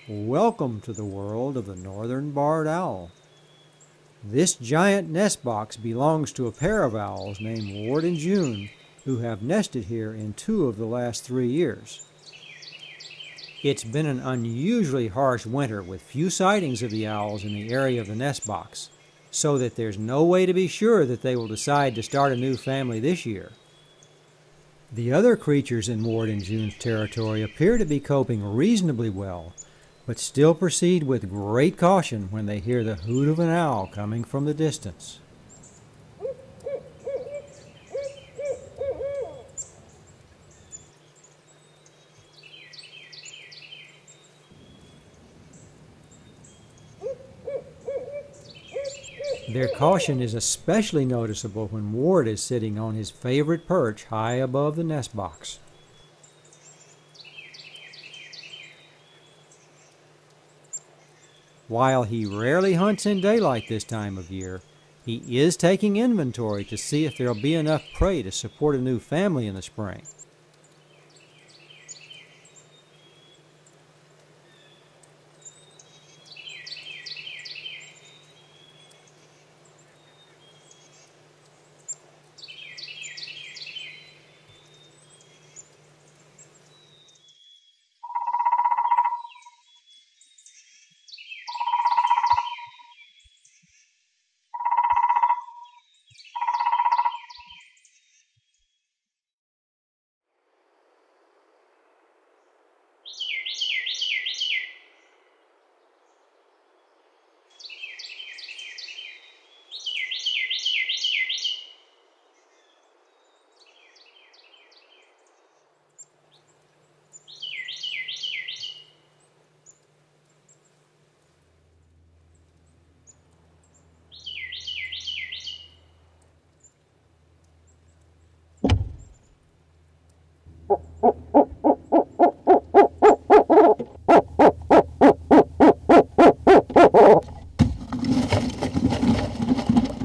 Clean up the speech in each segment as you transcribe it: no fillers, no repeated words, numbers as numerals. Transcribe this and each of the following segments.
Welcome to the world of the northern barred owl. This giant nest box belongs to a pair of owls named Ward and June, who have nested here in 2 of the last 3 years. It's been an unusually harsh winter with few sightings of the owls in the area of the nest box, so that there's no way to be sure that they will decide to start a new family this year. The other creatures in Ward and June's territory appear to be coping reasonably well, but still proceed with great caution when they hear the hoot of an owl coming from the distance. Their caution is especially noticeable when Ward is sitting on his favorite perch high above the nest box. While he rarely hunts in daylight this time of year, he is taking inventory to see if there'll be enough prey to support a new family in the spring.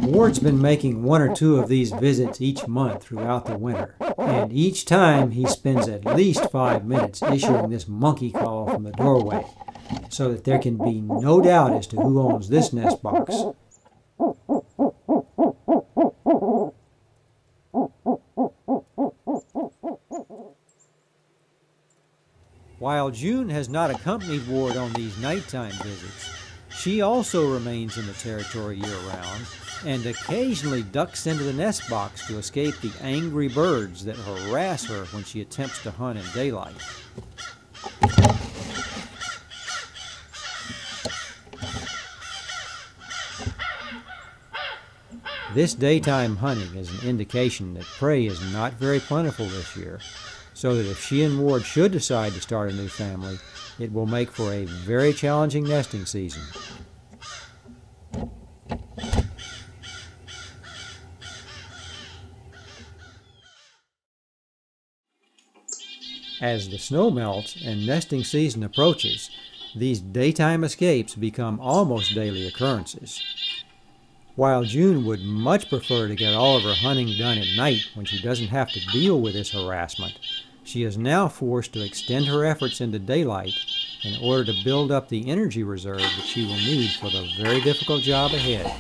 Ward's been making 1 or 2 of these visits each month throughout the winter, and each time he spends at least 5 minutes issuing this monkey call from the doorway, so that there can be no doubt as to who owns this nest box. While June has not accompanied Ward on these nighttime visits, she also remains in the territory year-round and occasionally ducks into the nest box to escape the angry birds that harass her when she attempts to hunt in daylight. This daytime hunting is an indication that prey is not very plentiful this year, so that if she and Ward should decide to start a new family, it will make for a very challenging nesting season. As the snow melts and nesting season approaches, these daytime escapes become almost daily occurrences. While June would much prefer to get all of her hunting done at night when she doesn't have to deal with this harassment, she is now forced to extend her efforts into daylight in order to build up the energy reserve that she will need for the very difficult job ahead.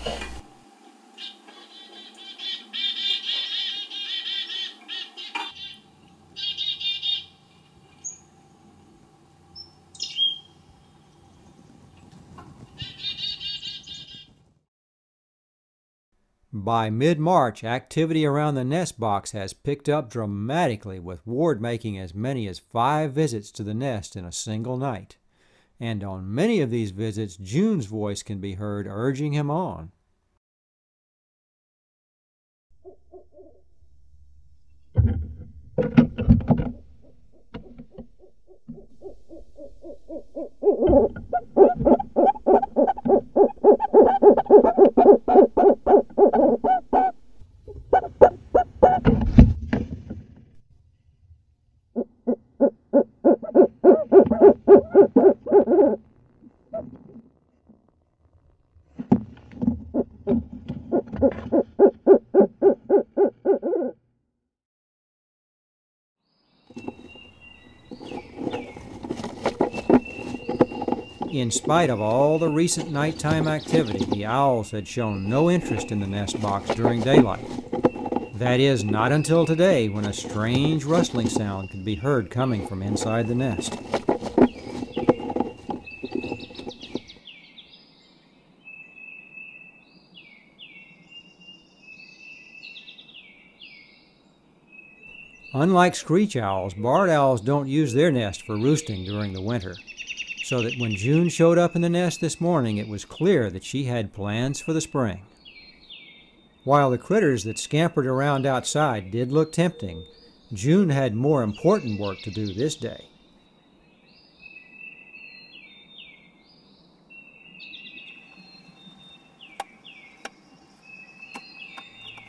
By mid-March, activity around the nest box has picked up dramatically, with Ward making as many as 5 visits to the nest in a single night. And on many of these visits, June's voice can be heard urging him on. In spite of all the recent nighttime activity, the owls had shown no interest in the nest box during daylight. That is, not until today, when a strange rustling sound could be heard coming from inside the nest. Unlike screech owls, barred owls don't use their nest for roosting during the winter, so that when June showed up in the nest this morning, it was clear that she had plans for the spring. While the critters that scampered around outside did look tempting, June had more important work to do this day.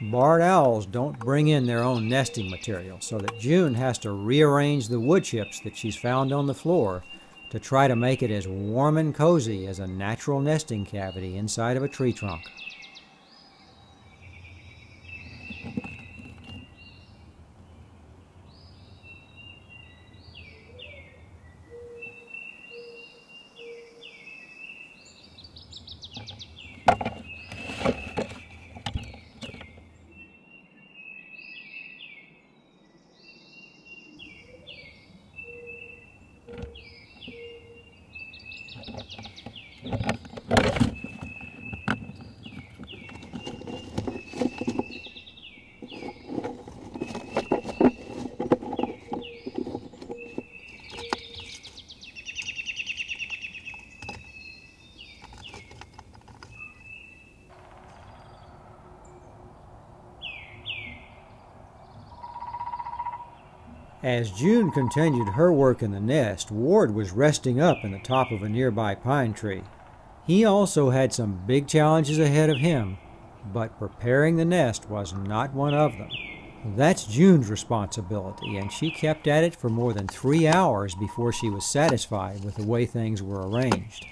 Barred owls don't bring in their own nesting material, so that June has to rearrange the wood chips that she's found on the floor to try to make it as warm and cozy as a natural nesting cavity inside of a tree trunk. As June continued her work in the nest, Ward was resting up in the top of a nearby pine tree. He also had some big challenges ahead of him, but preparing the nest was not one of them. That's June's responsibility, and she kept at it for more than 3 hours before she was satisfied with the way things were arranged.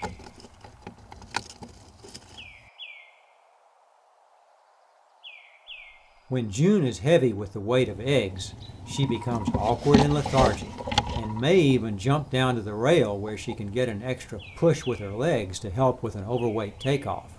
When June is heavy with the weight of eggs, she becomes awkward and lethargic, and may even jump down to the rail where she can get an extra push with her legs to help with an overweight takeoff.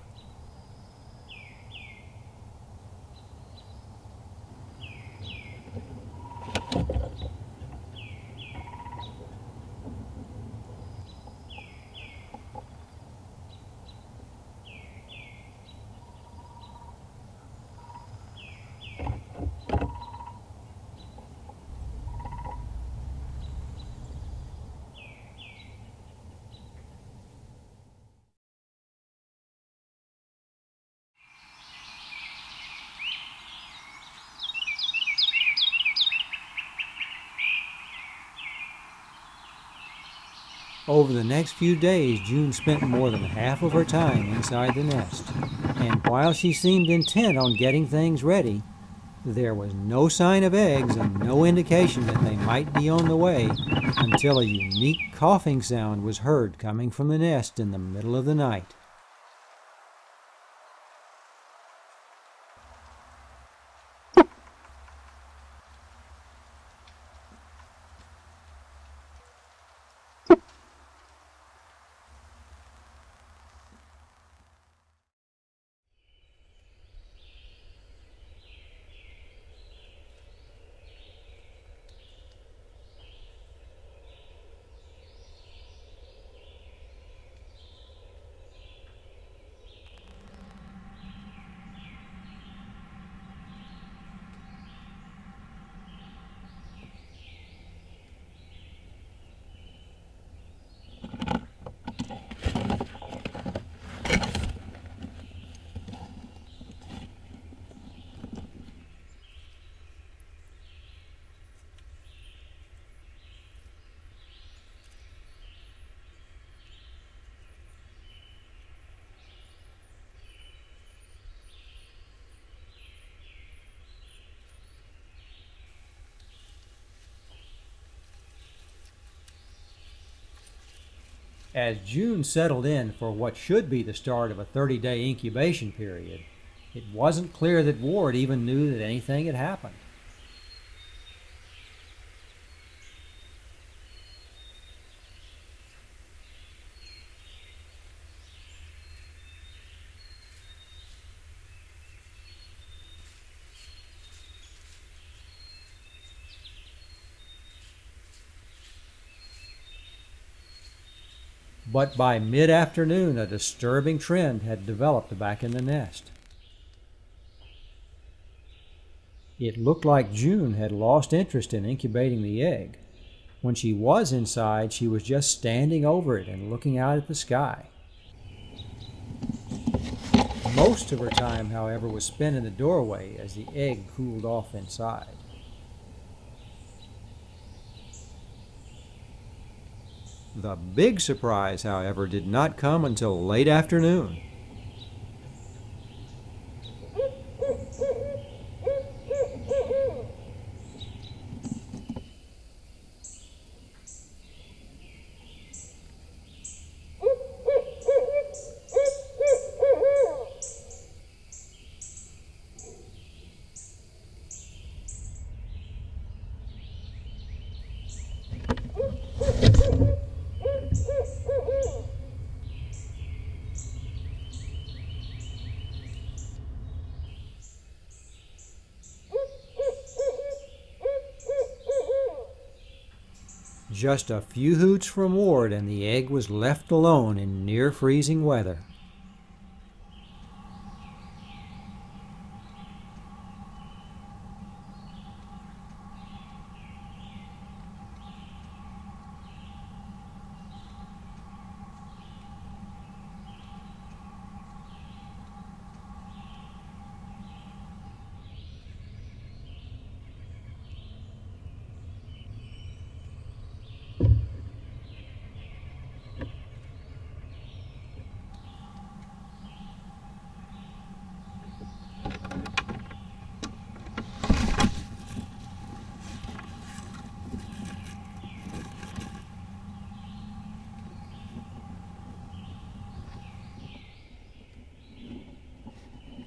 Over the next few days, June spent more than half of her time inside the nest, and while she seemed intent on getting things ready, there was no sign of eggs and no indication that they might be on the way until a unique coughing sound was heard coming from the nest in the middle of the night. As June settled in for what should be the start of a 30-day incubation period, it wasn't clear that Ward even knew that anything had happened. But by mid-afternoon, a disturbing trend had developed back in the nest. It looked like June had lost interest in incubating the egg. When she was inside, she was just standing over it and looking out at the sky. Most of her time, however, was spent in the doorway as the egg cooled off inside. The big surprise, however, did not come until late afternoon. Just a few hoots from Ward and the egg was left alone in near freezing weather.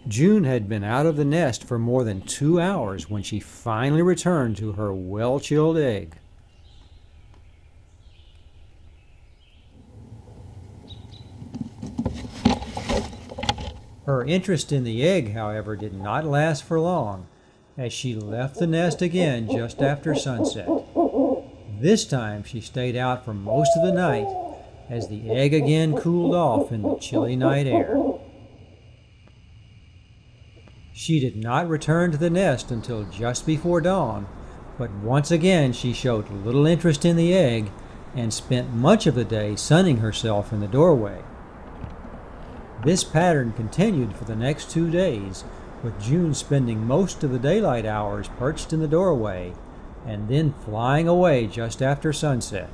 June had been out of the nest for more than 2 hours when she finally returned to her well-chilled egg. Her interest in the egg, however, did not last for long, as she left the nest again just after sunset. This time she stayed out for most of the night as the egg again cooled off in the chilly night air. She did not return to the nest until just before dawn, but once again she showed little interest in the egg and spent much of the day sunning herself in the doorway. This pattern continued for the next 2 days, with June spending most of the daylight hours perched in the doorway and then flying away just after sunset.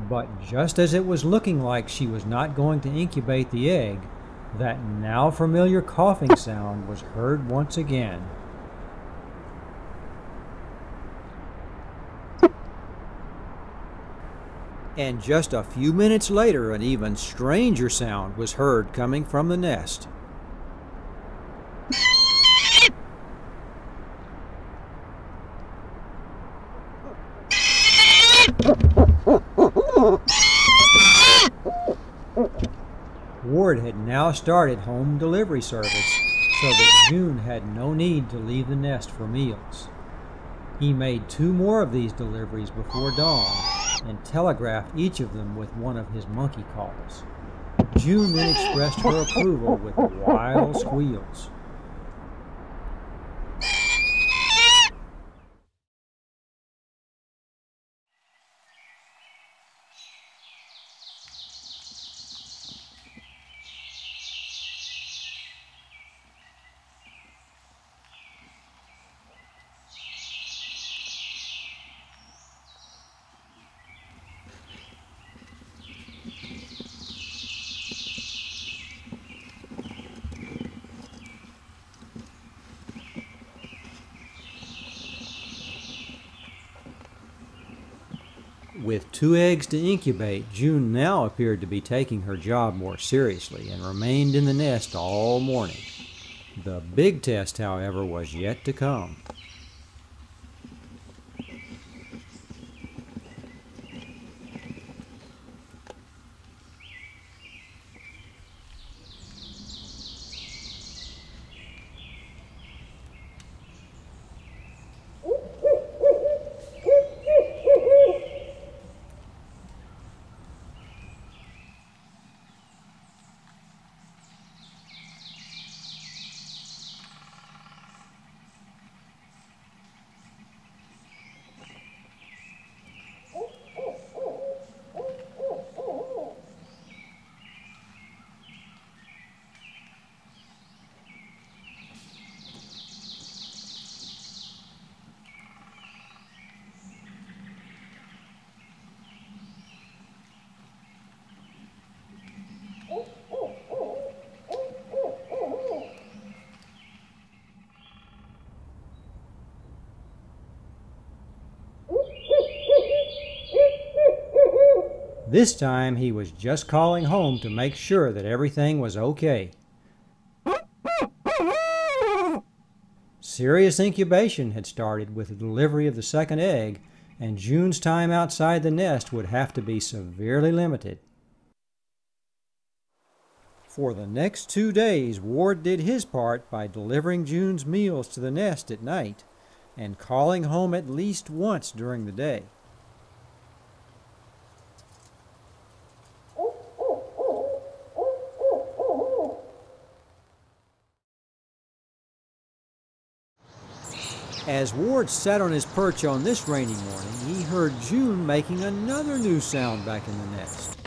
But just as it was looking like she was not going to incubate the egg, that now familiar coughing sound was heard once again. And just a few minutes later, an even stranger sound was heard coming from the nest. Ward had now started home delivery service, so that June had no need to leave the nest for meals. He made 2 more of these deliveries before dawn and telegraphed each of them with one of his monkey calls. June then expressed her approval with wild squeals. With 2 eggs to incubate, June now appeared to be taking her job more seriously and remained in the nest all morning. The big test, however, was yet to come. This time he was just calling home to make sure that everything was okay. Serious incubation had started with the delivery of the second egg, and June's time outside the nest would have to be severely limited. For the next 2 days, Ward did his part by delivering June's meals to the nest at night and calling home at least once during the day. As Ward sat on his perch on this rainy morning, he heard June making another new sound back in the nest.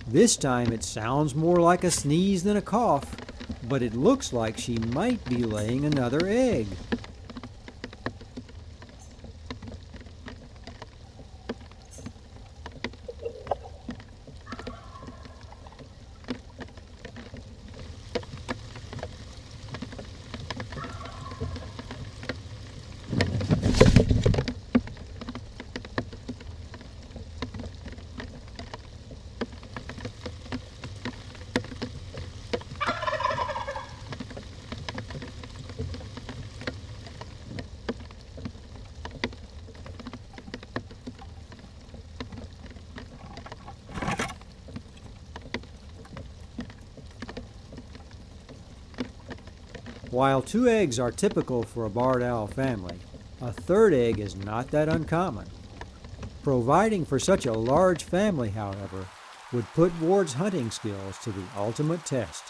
This time it sounds more like a sneeze than a cough, but it looks like she might be laying another egg. While 2 eggs are typical for a barred owl family, a 3rd egg is not that uncommon. Providing for such a large family, however, would put Ward's hunting skills to the ultimate test.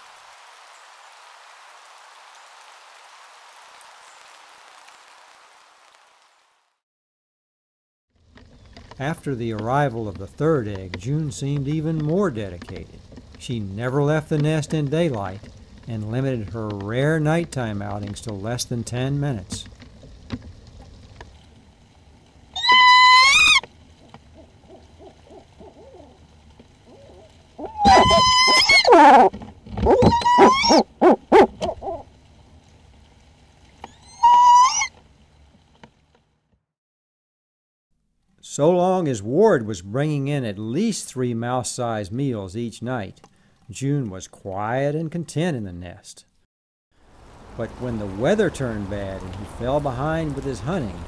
After the arrival of the 3rd egg, June seemed even more dedicated. She never left the nest in daylight and limited her rare nighttime outings to less than 10 minutes. So long as Ward was bringing in at least 3 mouse-sized meals each night, June was quiet and content in the nest. But when the weather turned bad and he fell behind with his hunting,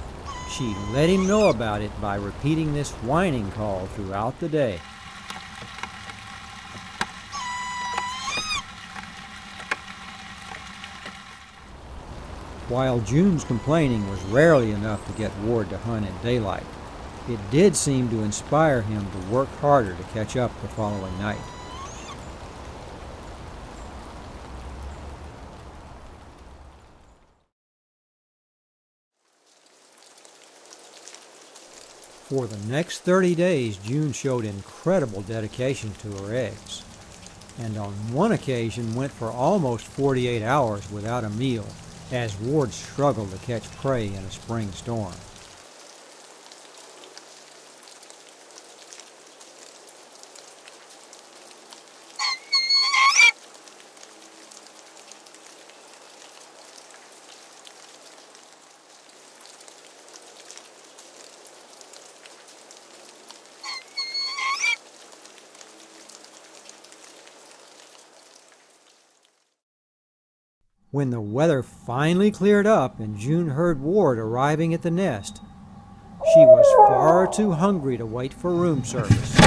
she let him know about it by repeating this whining call throughout the day. While June's complaining was rarely enough to get Ward to hunt in daylight, it did seem to inspire him to work harder to catch up the following night. For the next 30 days, June showed incredible dedication to her eggs, and on one occasion went for almost 48 hours without a meal as Ward struggled to catch prey in a spring storm. When the weather finally cleared up and June heard Ward arriving at the nest, she was far too hungry to wait for room service.